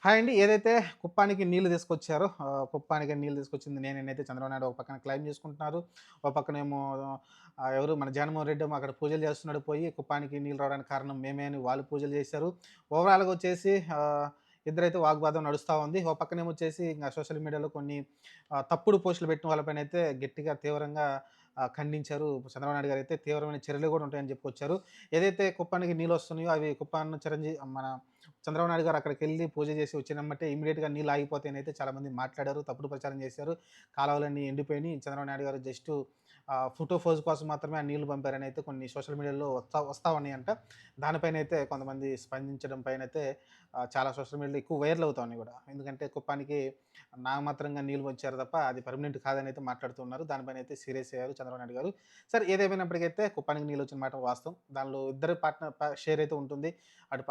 Hi అండి. ఏదైతే కుప్పానికి నీళ్లు తీసుకొచ్చారో కుప్పానికి నీళ్లు తీసుకొచ్చింది నేనైతే చంద్రబాబు నాయుడు ఒక పక్కన క్లెయిమ్ చేసుకుంటున్నారు. ఒక పక్కనేమో ఎవరు మన జగన్మోహన్ రెడ్డి ఏమో అక్కడ పూజలు చేస్తున్నాడు పోయి కుప్పానికి నీళ్ళు రావడానికి కారణం మేమే అని వాళ్ళు పూజలు చేశారు. ఓవరాల్‌గా వచ్చేసి ఇద్దరైతే వాగ్వాదం నడుస్తా ఉంది. ఓ పక్కనేమో వచ్చేసి ఇంగ సోషల్ మీడియాలో కొన్ని తప్పుడు పోస్టులు పెట్టిన వాళ్ళపైనైతే గట్టిగా తీవ్రంగా ఖండించారు. చంద్రబాబు నాయుడు గారైతే తీవ్రమైన చర్యలు కూడా ఉంటాయని చెప్పుకొచ్చారు. ఏదైతే కుప్పానికి నీళ్ళొస్తున్నాయో అవి కుప్పాన్ని మన చంద్రబాబు నాయుడు గారు అక్కడికెళ్ళి పూజ చేసి వచ్చినెమ్మటే ఇమ్మీడియేట్‌గా నీళ్ళు ఆగిపోతాయనైతే చాలామంది మాట్లాడారు. తప్పుడు ప్రచారం చేశారు. కాలువలన్నీ ఎండిపోయినియి. చంద్రబాబు నాయుడు గారు జస్టు ఫోటో పోజ్ కోసం మాత్రమే ఆ నీళ్లు పంపారనైతే కొన్ని సోషల్ మీడియాలో వస్తా ఉన్నాయంట. దానిపైనైతే కొంతమంది స్పందించడం పైనైతే చాలా సోషల్ మీడియాలో ఎక్కువ వైరల్ అవుతా ఉన్నాయి గూడా. ఎందుకంటే కుప్పానికి నామమాత్రంగా నీళ్ళు వచ్చారు తప్ప అది పర్మనెంట్ కాదనైతే మాట్లాడుతున్నారు. దానిపైనైతే సీరియస్ అయ్యారు చంద్రబాబు నాయుడు గారు. సరే ఏదేమైనప్పటికైతే కుప్పానికి నీళ్ళొచ్చిన మాట వాస్తవం. దానిలో ఇద్దరి పార్ట్‌నర్ షేర్ అయితే ఉంటుంది.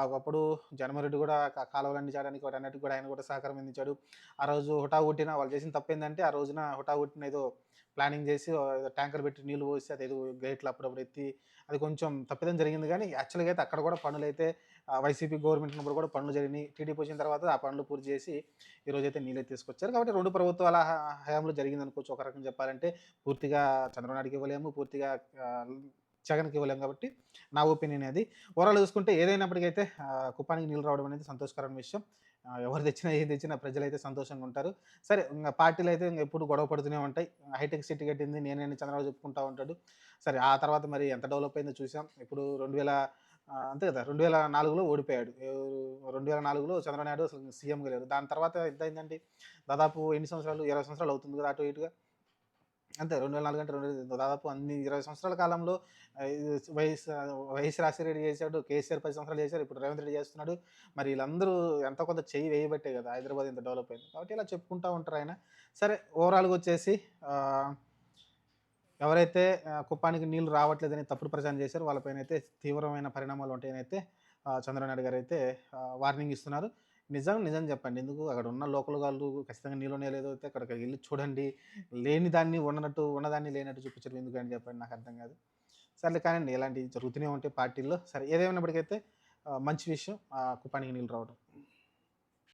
ఒకప్పుడు జగన్మోహన్ రెడ్డి గూడా కాలువలన్నీ చేయడానికి వాటన్నిటికి గూడా ఆయన గూడా సహకారం అందించాడు. ఆ రోజు హుటాహుటిన వాళ్ళు చేసిన తప్పేందంటే, ఆ రోజున హుటాహుటిన ఏదో ప్లానింగ్ జేసి ఏదో ట్యాంకర్ పెట్టి నీళ్ళు పోసి అదేదో గేట్లు అప్పుడప్పుడు ఎత్తి అది కొంచెం తప్పిదం జరిగింది గానీ, యాక్చువల్‌గా అయితే అక్కడ గూడా పనులైతే వైసీపీ గవర్నమెంట్ ఉన్నప్పుడు గూడా పనులు జరిగినియి. టీడీపీ వచ్చిన తర్వాత ఆ పనులు పూర్తి చేసి ఈరోజైతే నీళ్ళైతే తీసుకొచ్చారు. కాబట్టి 2 ప్రభుత్వాల హయాంలో జరిగిందనుకోవచ్చు ఒక రకంగా చెప్పాలంటే. పూర్తిగా చంద్రబాబు నాయుడుకి ఇవ్వలేము. పూర్తిగా ఆహ్, జగన్‌కి ఇవ్వలేము కాబట్టి నా ఒపీనియన్ అది. ఓవరాల్‌గా చూసుకుంటే ఏదైనప్పటికైతే కుప్పానికి నీళ్ళు రావడం అనేది సంతోషకరమైన విషయం. ఎవరు తెచ్చినా, ఏది తెచ్చినా ప్రజలైతే సంతోషంగా ఉంటారు. సరే ఇంగ పార్టీలైతే ఇంగ ఎప్పుడు గొడవ పడుతూనే ఉంటాయి. హైటెక్ సిటీ కట్టింది నేనే అని చంద్రబాబు చెప్పుకుంటా ఉంటాడు. సరే ఆ తర్వాత మరి ఎంత డెవలప్ అయిందో చూసాం. ఇప్పుడు 2000 అంతే కదా! 2004లో ఓడిపోయాడు. 2004లో చంద్రబాబు నాయుడు అసలు సీఎంగా లేరు. దాని తర్వాత ఎంతయిందండి? దాదాపు ఎన్ని సంవత్సరాలు? 20 సంవత్సరాలు అవుతుంది కదా! అటు ఇటుగా. అంతే 2004 అంటే దాదాపు అన్ని 20 సంవత్సరాల కాలంలో వైఎస్ రాజశేఖర రెడ్డి చేసాడు. కేసీఆర్ 10 సంవత్సరాలు చేశారు. ఇప్పుడు రేవంత్ రెడ్డి చేస్తున్నాడు. మరి ఈళ్ళందరూ ఎంతో కొంత చెయ్యి వేయబట్టే కదా! హైదరాబాద్ ఇంత డెవలప్ అయింది. కాబట్టి ఇలా చెప్పుకుంటా ఉంటారాయన. సరే ఓవరాల్‌గా వచ్చేసి ఆహ్, ఎవరైతే కుప్పానికి నీళ్లు రావట్లేదని తప్పుడు ప్రచారం చేశారో వాళ్ళపైనైతే తీవ్రమైన పరిణామాలు ఉంటాయనైతే చంద్రబాబు నాయుడు గారైతే వార్నింగ్ ఇస్తున్నారు. నిజం, నిజం చెప్పండి. ఎందుకు అక్కడున్న లోకల్ వాళ్ళు ఖచ్చితంగా నీళ్ళున్నాయో లేదో అయితే అక్కడికెళ్లి చూడండి. లేని దాన్ని ఉన్నట్టు, ఉన్నదాన్ని లేనట్టు చూపించడం ఎందుకని చెప్పండి నాకర్థం కాదు. సర్లే కానియండి ఇలాంటివి జరుగుతూనే ఉంటాయి పార్టీల్లో. సరే ఏదేమైనప్పటికైతే మంచి విషయం కుప్పానికి నీళ్ళు రావడం.